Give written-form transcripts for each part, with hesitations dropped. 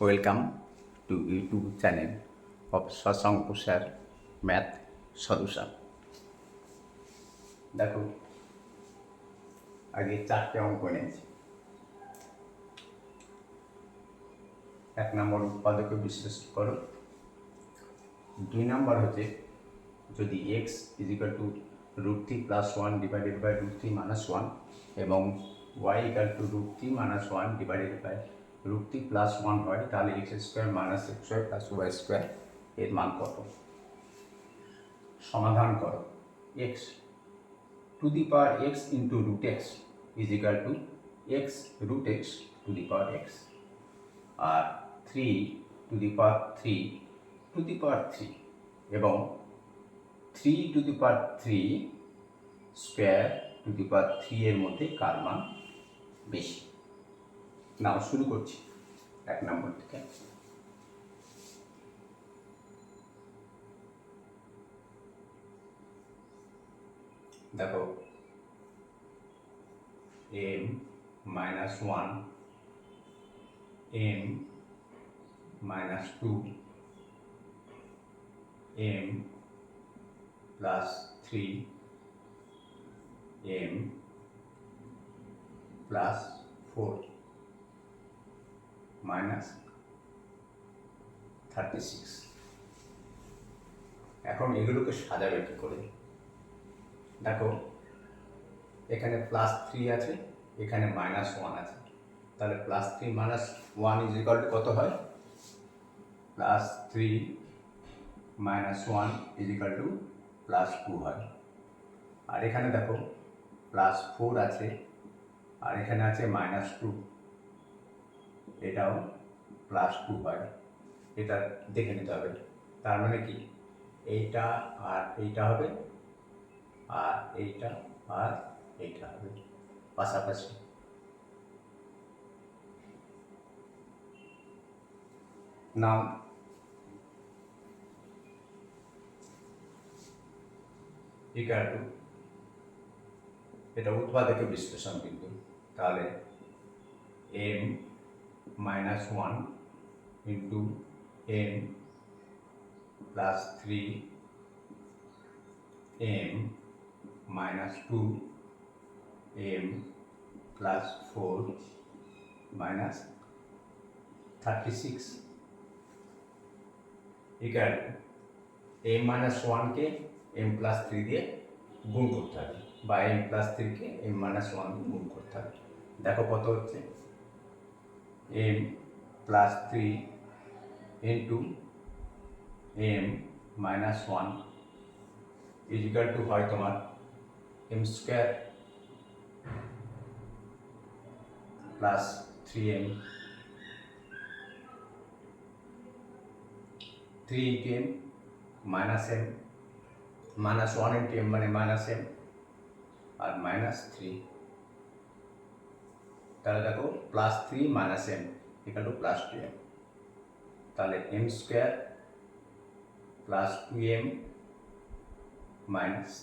Welcome to YouTube channel of Shashank Sir Math Solution. দেখো আগে চারটে অঙ্ক নিয়েছি। 1 নম্বর উৎপাদকে বিশ্লেষণ করো। 2 নম্বর হচ্ছে যদি x = √3 + 1 / √3 - 1 এবং y = √3 - 1 / √3 + 1 হয় তাহলে x² - xy + y² এর মান কত? সমাধান করো। x to the power x into √x is equal to x √x to the power x R 3 to the power 3 to the power 3 এবং 3 to the power 3 square to the power 3 এর মধ্যে কার মান বেশি? নাও শুরু করছি 1 নম্বর থেকে। দেখো m - 1 m - 2 m + 3 m + 4 - 36। এখন এগুলোকে সাজাবে কি করে? দেখো এখানে +3 আছে, এখানে -1 আছে, তাহলে +3 - 1 = কত হয়? +3 - 1 = +2 হয়। আর এখানে দেখো +4 আছে আর এখানে আছে -2, এটাও +2 হয়। এটা দেখে নিতে হবে। তার মানে কি এইটা আর এইটা হবে আর এইটা আর এইটা হবে পাশাপাশি। নাও এটা উৎপাদকের বিশ্লেষণ কিন্তু, তাহলে m - 1 into m + 3 m - 2 m + 4 - 36 equal m - 1 কে m + 3 দিয়ে গুণ করতে হবে বা m + 3 কে m - 1 দিয়ে গুণ করতে হবে। দেখো কত হচ্ছে, m + 3 into m - 1 = হয় তোমার m² + 3m 3 into m minus m -1 into m মানে -m আর -3, তাহলে দেখো +3 - m = +2m, তাহলে m² + 2m -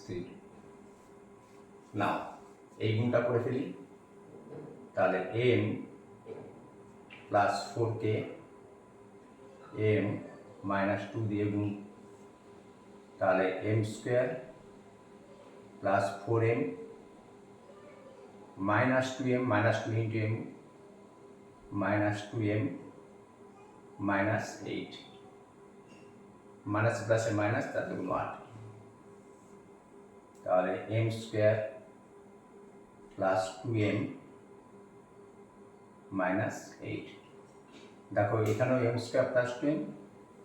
3। নাও এই গুণটা করে ফেলি, তাহলে m + 4 কে m - 2 দিয়ে গুণ, তাহলে m² + 4m - 2m -2 into m -2m -8 minus প্লাসে মাইনাস, তার দুগুণ 8, তাহলে m² + 2m - 8। দেখো এখানেও m² + 2m,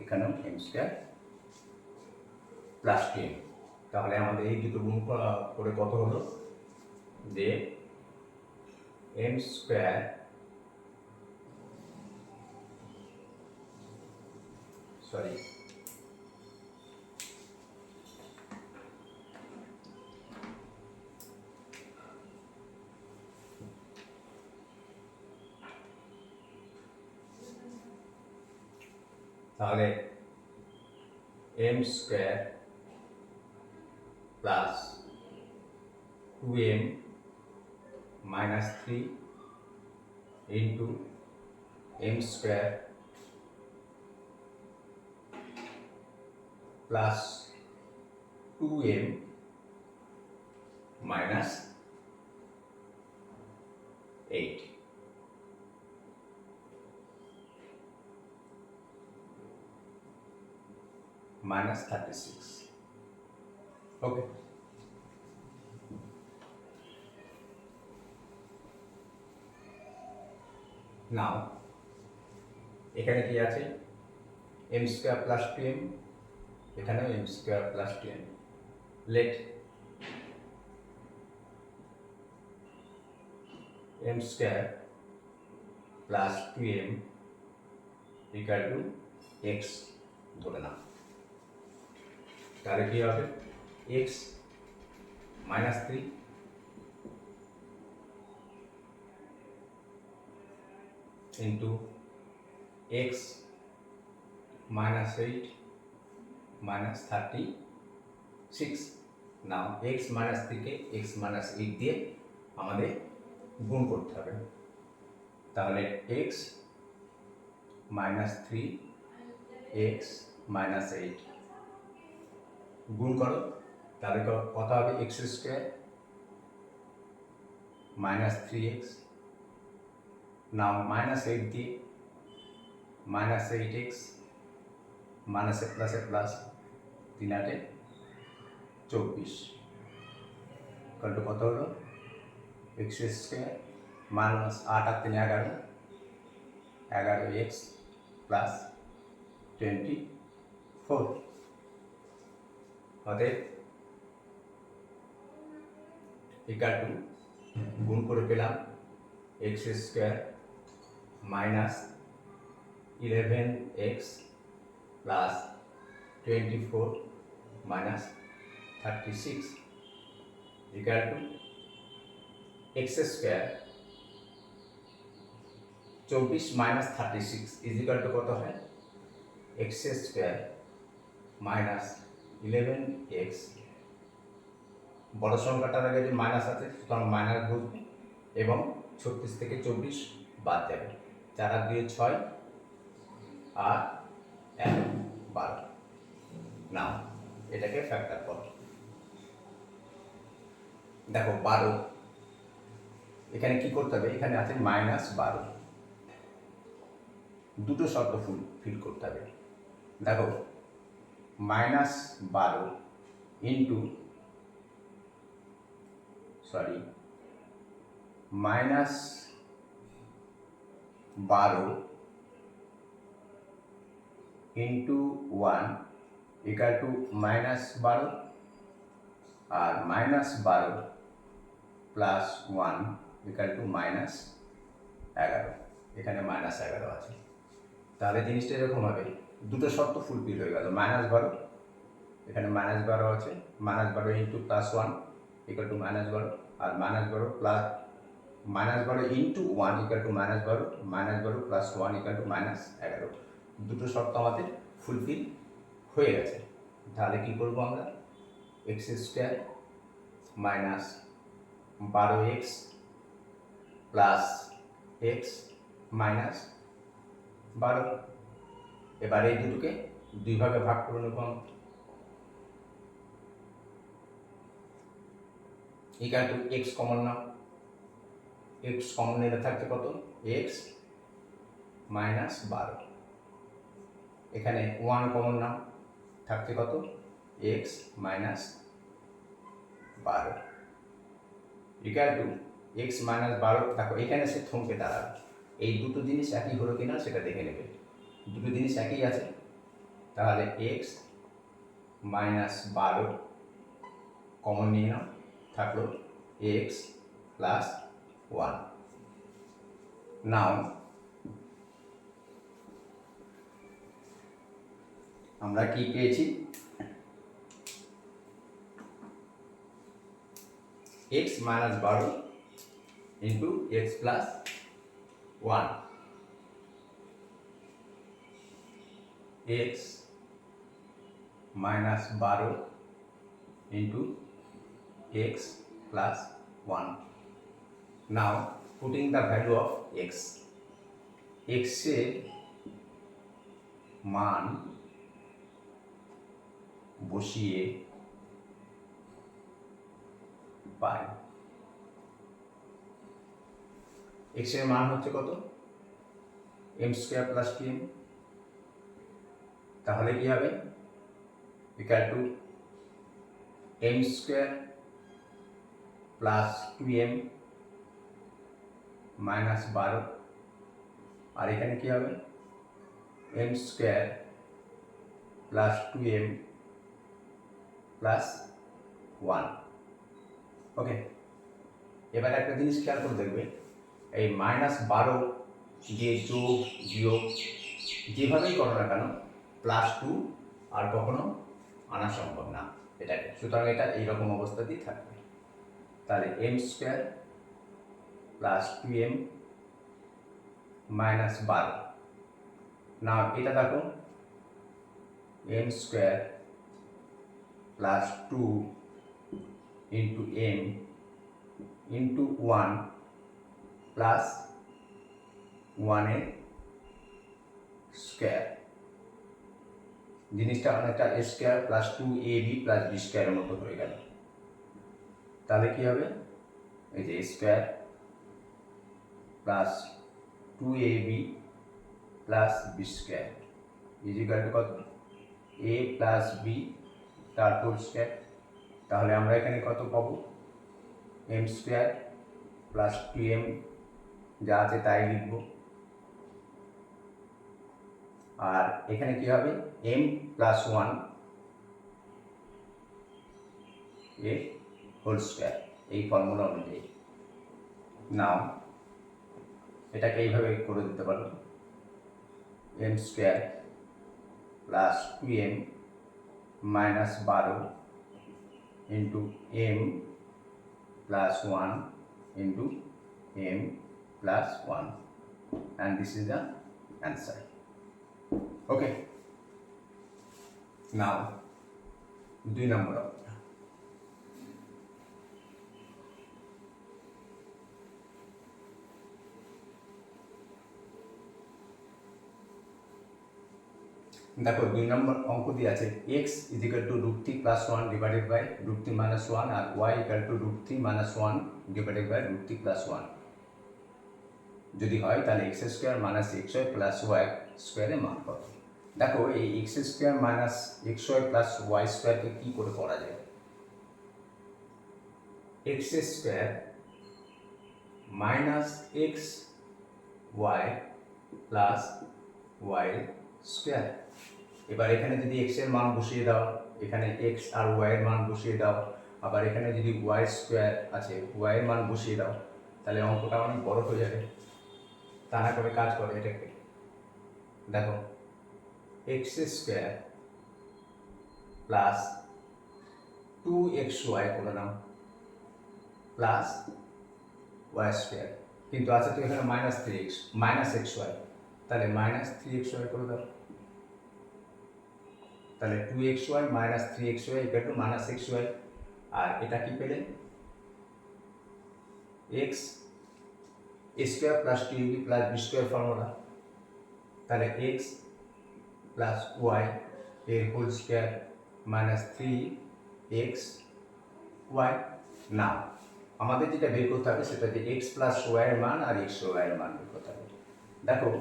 এখানেও m² + 2m, তাহলে আমাদের এই দুটো গুণ করে কত হলো যে m² সরি তাহলে m² + 2m - 3 into m² plus 2m minus 8. Minus 36. Okay. Now এখানে কি আছে m স্কয়ার প্লাস 2m, এখানেও m square plus 2m। Let m square plus 2m equal to x ধরে নাও, তাহলে কি হবে x minus 3 into x minus 8 minus 36. Now x minus 3 কে x minus 8 দিয়ে আমাদের গুণ করতে হবে, তাহলে x minus 3 x minus 8 গুণ করো, তাহলে কত হবে x square minus 3x। Now minus 8 দিয়ে minus 8x minus a plus 3 8 24 কত কত হলো x স্কয়ার minus 8 আর 3 11 11x plus 24। অতএব ইকুয়াল টু গুণ করে পেলাম x square minus 11x plus 24 minus 36 equal to x square 24 minus 36 is equal to কত হয় x square minus 11x, বড় সংখ্যাটার আগে যে মাইনাস আছে সুতরাং মাইনাস বসবে এবং 36 থেকে 24 বাদ যাবে, 4 আর 2 6 আর 1 12। নাও এটাকে ফ্যাক্টর করো, দেখো 12 এখানে কি করতে হবে, এখানে আছে মাইনাস 12, দুটো শর্ত ফিল করতে হবে। দেখো minus 12 into minus 12 into 1 equal to minus 12 আর minus 12 plus 1 equal to minus 11, এখানে মাইনাস 11 আছে। তাহলে জিনিসটা এরকম হবে, দুটো শর্ত ফুলফিল হয়ে গেল, মাইনাস 12 এখানে মাইনাস 12 আছে, minus 12 into plus 1 equal to minus 12 আর minus 12 plus minus 12 into 1 equal to minus 12 plus 1 equal to minus 11, দুটো শর্ত আমাদের ফুলফিল হয়ে গেছে। তাহলে কি করব আমরা, x square minus 12x plus x minus 12, এবার এই দুটোকে দুই ভাগে ভাগ করে নেব equal to x common now, x common নিলে থাকছে কত x মাইনাস 12, এখানে 1 কমন নাও থাকছে কত x minus 12 equal to x minus 12। দেখো এখানে সে থমকে দাঁড়াবে, এই দুটো জিনিস একই হলো কিনা সেটা দেখে নেবে, দুটো জিনিস একই আছে, তাহলে x মাইনাস 12 কমন নিয়ে নাও, থাকলো x প্লাস 1। নাও আমরা কি পেয়েছি, x minus 12 into x plus 1, x minus 12 into x plus 1. Now putting the value of x এর মান বসিয়ে পাই। এক্স এর মান হচ্ছে কত? M square plus two m. তাহলে কি হবে? Equal to m square plus two m minus 12, আর এখানে কি হবে? M square plus two m plus 1। Okay, এবার একটা জিনিস খেয়াল করে দেখবে, এই -12 দিয়ে যোগ বিয়োগ যেভাবেই করো না কেন +2 আর কখনো আনা সম্ভব না এটাকে, সুতরাং এটা এইরকম অবস্থাতেই থাকবে। তাহলে m square plus two m minus 12, না এটা দেখো m square plus two into m into 1 plus 1 এর স্কোয়ার। জিনিসটা অনেকটা a square plus 2ab plus b স্কোয়ারের মতো হয়ে গেল। তাহলে কি হবে? এই যে square plus 2ab plus b square is equal to কত? a প্লাস বি তার হোল স্কোয়ার। তাহলে আমরা এখানে কত পাবো? M square plus two m যা আছে তাই লিখব, আর এখানে কি হবে? এম প্লাস 1 এ হোল স্কোয়ার, এই ফর্মুলা অনুযায়ী। নাও এটাকে এইভাবে করে দিতে পারো, m square plus two m minus 12 into m plus 1 into m plus 1, and this is the answer. Okay, now 2 number অঙ্কটা। দেখো 2 নম্বর অঙ্ক দিয়ে আছে x is equal to √3 plus 1 divided by √3 minus 1 আর y equal to √3 minus 1 divided by √3 plus 1 যদি হয় তাহলে x square minus x y plus y স্কোয়ারের মান কত? দেখো এই x square minus x y plus y স্কোয়ারকে কী করে করা যায়? X square minus x y plus y square. এবার এখানে যদি এক্স এর মান বসিয়ে দাও, এখানে এক্স আর ওয়াই এর মান বসিয়ে দাও, আবার এখানে যদি ওয়াই স্কোয়ার আছে ওয়াই এর মান বসিয়ে দাও, তাহলে অঙ্কটা অনেক বড় হয়ে যাবে। তা না করে কাজ করে এটাকে, দেখো এক্স স্কোয়ার প্লাস 2xy করে নাও প্লাস ওয়াই স্কোয়ার, কিন্তু আছে তো এখানে মাইনাস এক্স ওয়াই, তাহলে মাইনাস 3xy করে দাও। তাহলে 2xy minus 3xy equal to minus xy, আর এটা কি পেলে? x square plus 2ab plus b square formula, তাহলে x প্লাস ওয়াই এর হোল স্কোয়ার মাইনাস 3xy। না, আমাদের যেটা বের করতে হবে সেটা হচ্ছে x প্লাস ওয়াই এর মান আর x ওয়াই এর মান বের করতে হবে। দেখো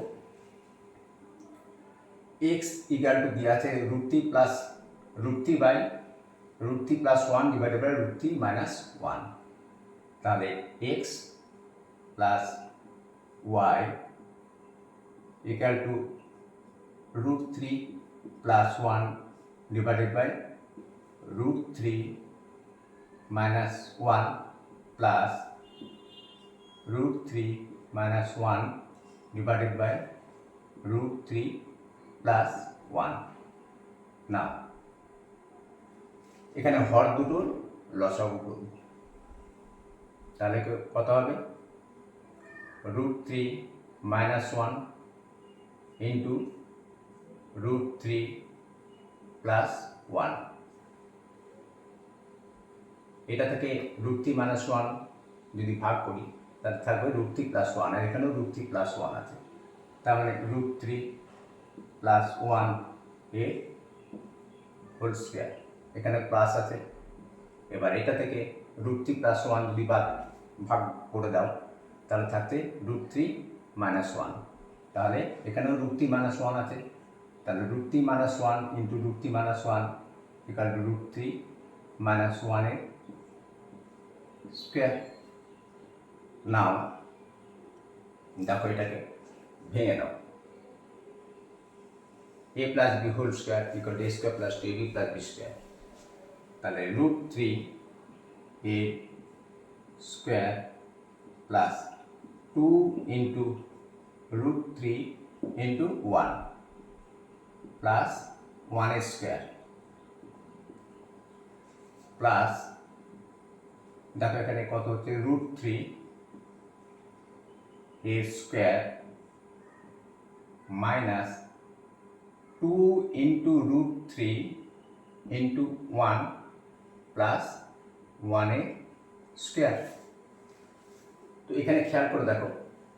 x ইকুয়াল টু দিয়ে আছে √3 plus √3 by √3 plus 1 divided by √3 minus 1, তাহলে x plus y equal to √3 plus 1 divided by √3 minus 1 plus √3 minus 1 divided by √3 plus 1। না, এখানে হর দুটোর লসাগু করব, তাহলে কত হবে? √3 মাইনাস 1 ইন্টু √3 প্লাস 1, এটা থেকে √3 মাইনাস 1 যদি ভাগ করি তাহলে থাকবে √3 প্লাস 1, আর এখানেও √3 প্লাস 1 আছে, তার মানে √3 প্লাস 1 এ হোল স্কোয়ার। এখানে প্লাস আছে। এবার এটা থেকে √3 + 1 যদি ভাগ করে দাও তাহলে থাকছে √3 - 1। তাহলে এখানেও √3 - 1 আছে, তাহলে √3 - 1 × √3 - 1 = √3 - 1 এর স্কোয়ার। নাও দেখো এটাকে ভেঙে দাও। a + b² = a² + 2ab + b²। তাহলে √3 a² + 2 × √3 × 1 প্লাস 1 এর স্কোয়ার প্লাস, দেখো এখানে কত হচ্ছে √3 এর স্কোয়ার মাইনাস 2 × √3 × 1 প্লাস 1 এর স্কোয়ার। তো এখানে খেয়াল করে দেখো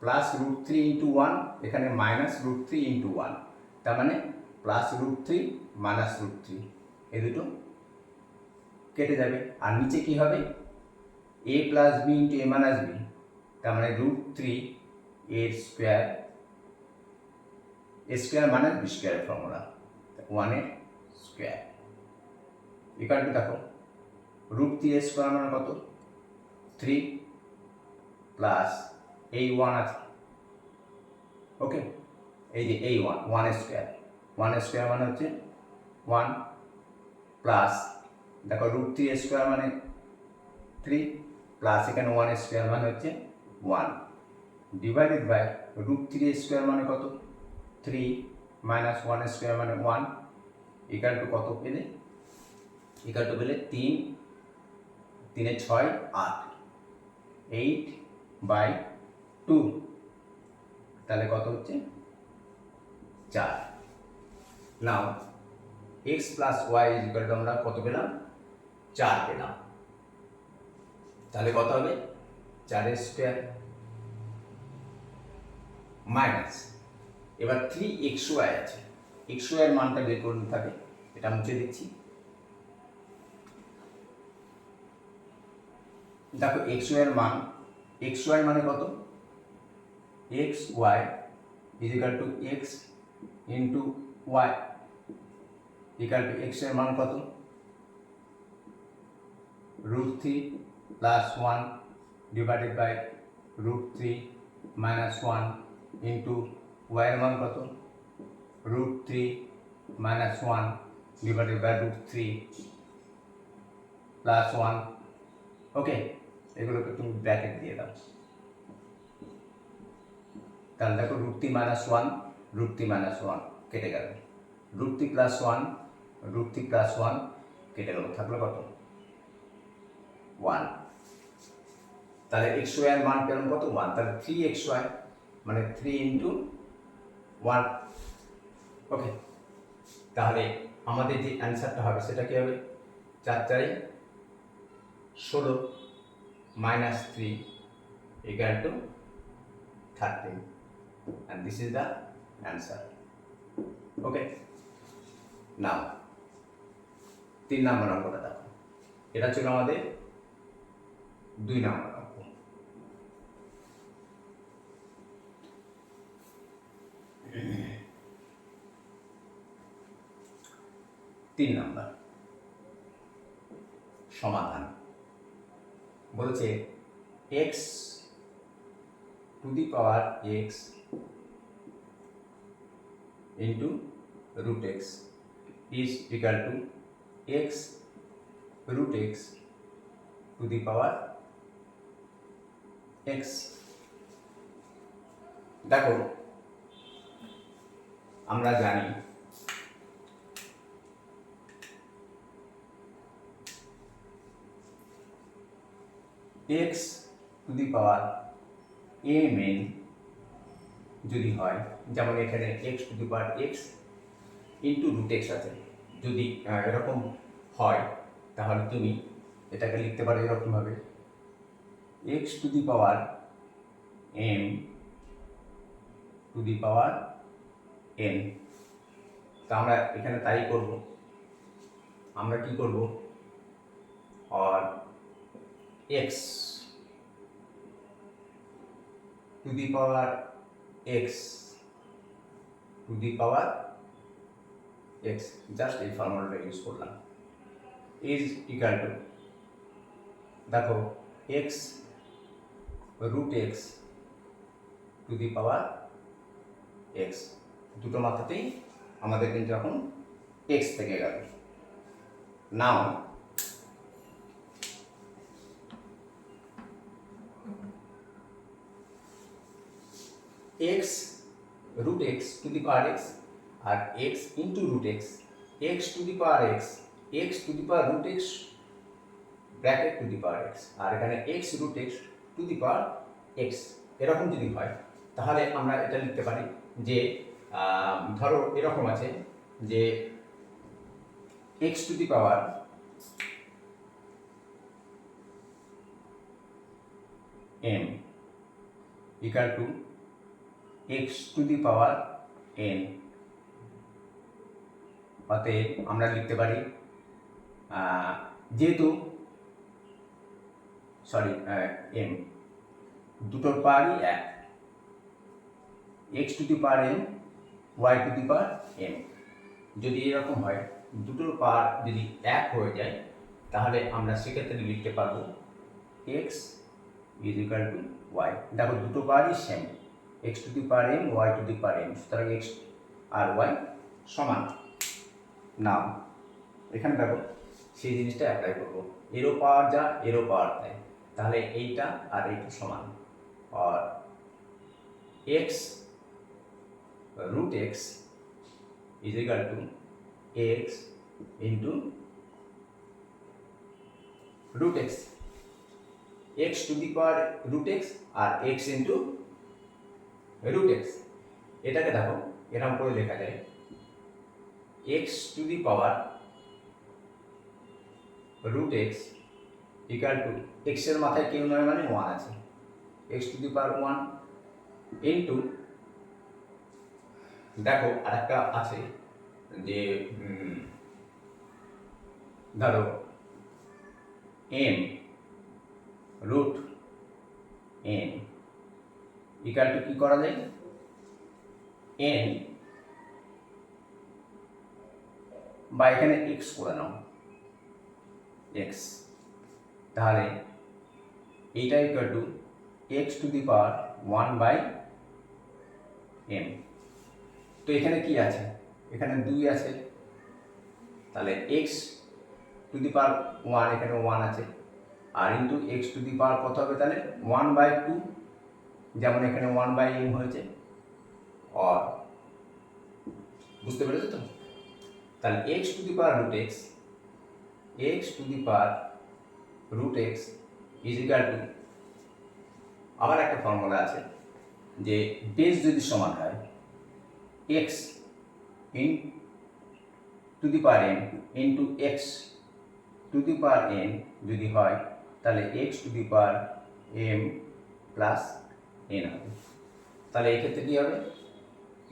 প্লাস √3 × 1, এখানে মাইনাস √3 × 1, তার মানে প্লাস √3 মাইনাস √3, এই দুটো কেটে যাবে। আর নিচে কি হবে a + b × a - b, তার মানে √3 এর স্কোয়ার, a স্কোয়ার মানে b স্কোয়ারের ফর্মুলা 1 এর স্কোয়ার = দেখো √3 এর স্কোয়ার মানে কত 3 প্লাস এই 1 আছে, ওকে, এই যে এই 1 এর স্কোয়ার, 1 এর স্কোয়ার মানে হচ্ছে 1 প্লাস, দেখো √3 এর স্কোয়ার মানে 3 প্লাস এখানে 1 এর স্কোয়ার মানে হচ্ছে 1 ডিভাইডেড বাই √3 এর স্কোয়ার মানে কত 3 মাইনাস 1 এর স্কোয়ার মানে 1 = কত পেলে 3 3 এ 6 8 8/2, তাহলে কত হচ্ছে 4। নাও x + y = আমরা কত পেলাম 4 পেলাম, তাহলে কত হবে 4 এর স্কোয়ার মাইনাস, এবার 3xy আছে, xy এর মানটা বের করতে থাকে, এটা মুছে দিচ্ছি। দেখো xy এর মান, xy মানে কত xy = x × y x এর মান কত √3 + 1 ডিভাইডেড বাই √3 - 1 ইন্টু y এর মান কত √3 - 1 ডিভাইডেড বাই √3 + 1, ওকে, এগুলোকে তুমি ব্র্যাকেট দিয়ে দাও। তাহলে দেখো √3 - 1 √3 - 1 কেটে গেল, √3 + 1 √3 + 1 কেটে গেল, থাকলো কত 1। তাহলে xy এর মান পেলাম কত 1, তাহলে 3xy মানে 3 × 1, ওকে। তাহলে আমাদের যে অ্যান্সারটা হবে সেটা কি হবে 4 × 4 = 16 minus 3 = 13, and this is the answer, okay. Now 3 নম্বর অঙ্কটা দেখো, এটা ছিল আমাদের 2 নম্বর অঙ্ক। 3 নম্বর সমাধান বলছে x ⁴ x into √x is equal to x √x ⁴ x। দেখো আমরা জানি x ⁴ mn যদি হয়, যেমন এখানে x ⁴ x ইন্টু √x আছে, যদি এরকম হয় তাহলে তুমি এটাকে লিখতে পারো এরকমভাবে x ⁴ m ⁴ n। তা আমরা এখানে তাই করব, আমরা কি করব, or x to the power x to the power x, just এই ফর্মুলাটা ইউজ করলাম, ইজ ইকুয়াল টু, দেখো x root x to the power x, দুটো মাত্রাতেই আমাদের কিন্তু এখন এক্স থেকে গেল। Now x root x to the power x আর x into root x, x to the power x, x to the power root x bracket to the power x, আর এখানে x root x to the power x, এরকম যদি হয় তাহলে আমরা এটা লিখতে পারি যে ধরো এরকম আছে যে x to the power m equal to x to the power n, অতএব আমরা লিখতে পারি যেহেতু m দুটোর পাওয়ারই এক, x to the power m y to the power m, যদি এরকম হয় দুটোর পাওয়ার যদি এক হয়ে যায় তাহলে আমরা সেক্ষেত্রে লিখতে পারবো x is equal to y. দেখো দুটো পাওয়ারই same, x to the power m y to the power m, সুতরাং এক্স আর ওয়াই সমান। নাও এখানে দেখো সেই জিনিসটা অ্যাপ্লাই করবো, এরও পাওয়ার যা এরও পাওয়ার তাই, তাহলে এইটা আর এইটা সমান, আর x root x is equal to x into root x, x to the power root x আর এক্স ইন্টু রুট এক্স। এটাকে দেখো এরকম করে লেখা যায় x to the power root x equal to, x এর মাথায় কেউ নয় মানে ওয়ান আছে, x to the power one into, দেখো আর একটা আছে যে ধরো m root n equal to কি করা যায়, n বা এখানে x করে নাও x, তাহলে এইটা equal to x to the power one by m। তো এখানে কি আছে, এখানে 2 আছে, তাহলে x to the power one, এখানে 1 আছে, আর into x to the power কত হবে তাহলে 1/2, যেমন এখানে 1/m হয়েছে, আর বুঝতে পেরেছো তো? তাহলে x to the power root x, x to the power root x is equal to, আবার একটা ফর্মুলা আছে যে বেস যদি সমান হয় x into the power m into x to the power n যদি হয় তাহলে x to the power m plus n হবে। তাহলে এক্ষেত্রে কী হবে,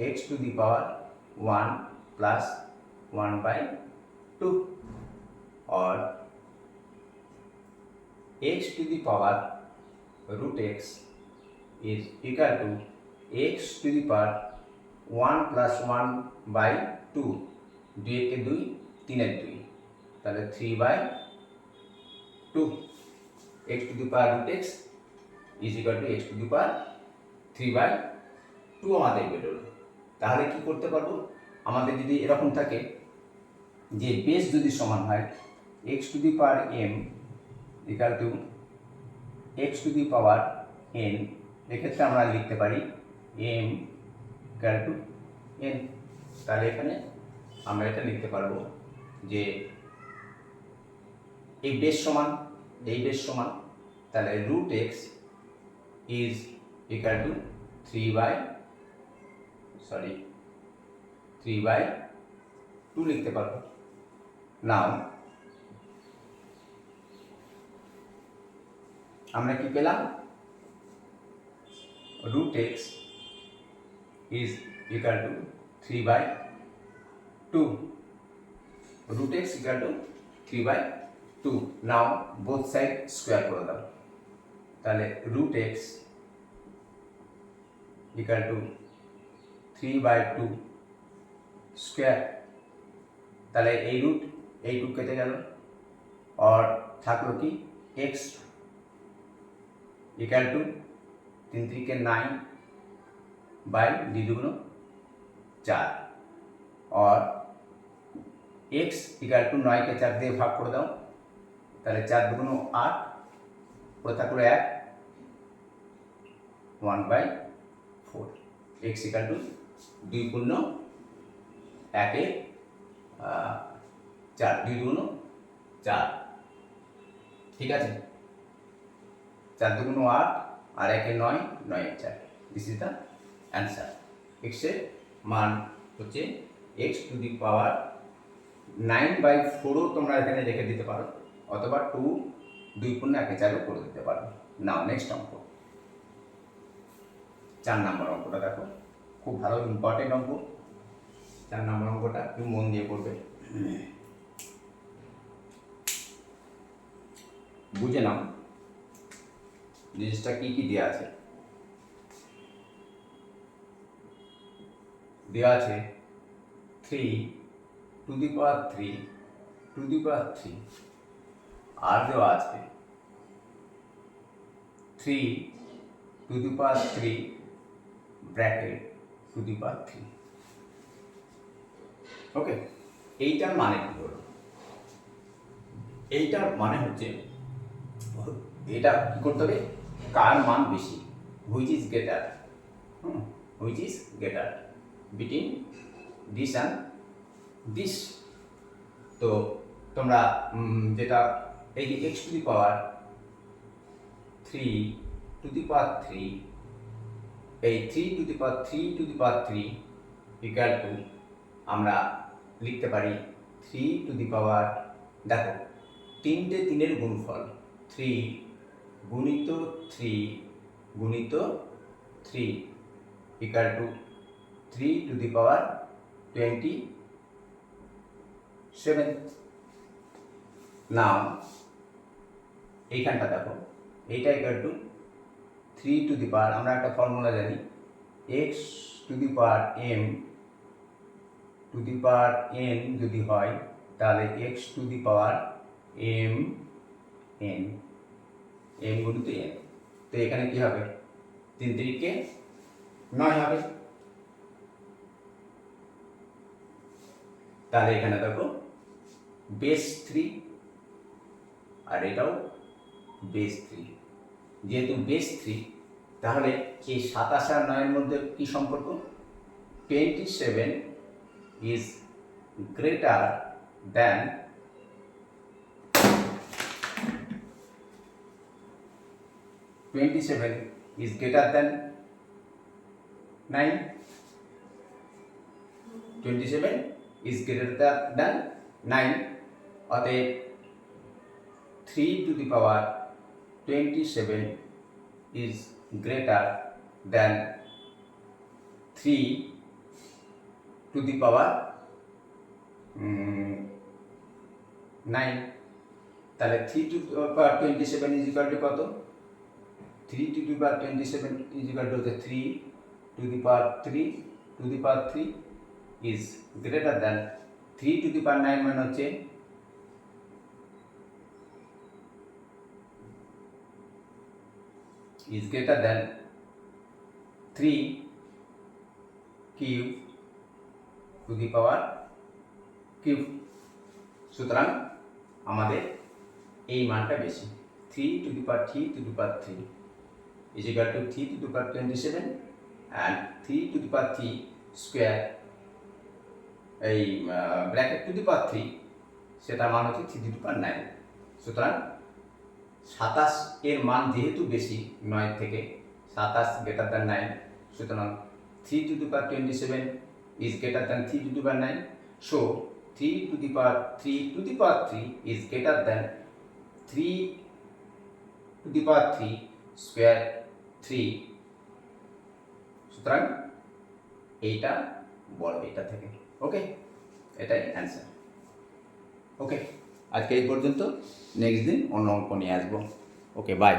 x to the power 1 plus 1/2 और x to the power root x is equal to x to the power 1 plus 1/2, 2 के 2 3 এর 2, তাহলে 3/2, x to the power root x is equal to x to the power 3/2 আমাদের বেরোলো। তাহলে কি করতে পারবো, আমাদের যদি এরকম থাকে যে বেস যদি সমান হয় x to the power m equal to x to the power n, এক্ষেত্রে আমরা লিখতে পারি m equal to n। তাহলে এখানে আমরা এটা লিখতে পারবো যে এই বেস সমান এই বেস সমান, তাহলে root x is equal to 3/2 লিখতে পারবো। নাও আমরা কি পেলাম, root x is equal to 3/2, root x equal to 3/2। Now both side square করে দাও, তাহলে root x equal to 3/2 square. তাহলে এই রুট এই টু কেটে গেল, আর থাকলো কি এক্স ইকাল টু 3 3 9 বাই 2 2 4, और x इक्वल टू 9 के 4 দিয়ে ভাগ করে দাও, তাহলে 4 2 8, পড়ে থাকলো 1 1/4। x ইক্যাল টু 2 পূর্ণ 1 এ 4, 2 2 4, ঠিক আছে। 4 2 8 আর 1 এ 9, 9 এ 4, this is the answer. x এর মান হচ্ছে x টু দি পাওয়ার 9/4ও তোমরা এখানে রেখে দিতে পারো, অথবা 2 পূর্ণ 1 এ 4ও করে দিতে পারো। নাও নেক্সট অঙ্ক, 4 নম্বর অঙ্কটা দেখো, খুব ভালো ইম্পর্টেন্ট অঙ্ক। 4 নম্বর অঙ্কটা একটু মন দিয়ে করবে, বুঝে নাও জিনিসটা কি কি দেওয়া আছে। দেওয়া আছে 3 to the power 3 to the power 3, আর দেওয়া আছে 3 to the power 3 bracket to the power 3। Okay, এইটার মানে কি হলো? এইটার মানে হচ্ছে এটা কি করতে হবে, কার মান বেশি, which is greater, which is greater between this and this. তো তোমরা যেটা এই যে x to the power 3 to the power 3, এই 3 to the power 3 to the power 3 equal to আমরা লিখতে পারি 3 টু দি পাওয়ার, দেখো 3টে 3-এর গুণফল 3 গুণিত 3 গুণিত 3 ইকুয়াল টু 3 টু দি পাওয়ার 27। নাও এইখানটা দেখো, এইটা ইকুয়াল টু 3 টু দি পাওয়ার, আমরা একটা ফর্মুলা জানি, x two the power m two the power n যদি হয়, তাহলে x two the power m n, m গুণিত n। তো এখানে কি হবে, 3 3 কে 9 হবে। তাহলে এখানে দেখো বেস 3, আর এটাও বেস 3। যেহেতু বেস 3, তাহলে এই 27 আর 9 এর মধ্যে কি সম্পর্ক, 27 is greater than 9, 27 is greater than 9, অতএব 3 to the power 27 is greater than 3 to the power 9। তাহলে 3 to the power 27 is equal to কত, 3 to the power 27 is equal to 3 to the power 3 to the power 3 is greater than 3 to the power 9 মানে হচ্ছে is greater than 3 cube to the power cube। সুতরাং আমাদের এই মানটা বেশি, 3 to the power 3 to the power 3 is equal to 3 to the power 27 and 3 to the power 3 square, এই bracket to the power 3, সেটা মান হচ্ছে 3 to the power 9। সুতরাং 27 এর মান যেহেতু বেশি 9 থেকে, 27 গ্রেটার দ্যান 9, সুতরাং 3 to the power 27 is greater than 3 to the power 9, so 3 to the power 3 to the power 3 is greater than 3 to the power 3 square 3। সুতরাং এইটা বড় এটা থেকে। ওকে, এটাই অ্যান্সার। ওকে। আজকে এই পর্যন্ত, নেক্সট দিন অন্য অঙ্ক নিয়ে আসবো। ওকে, বাই।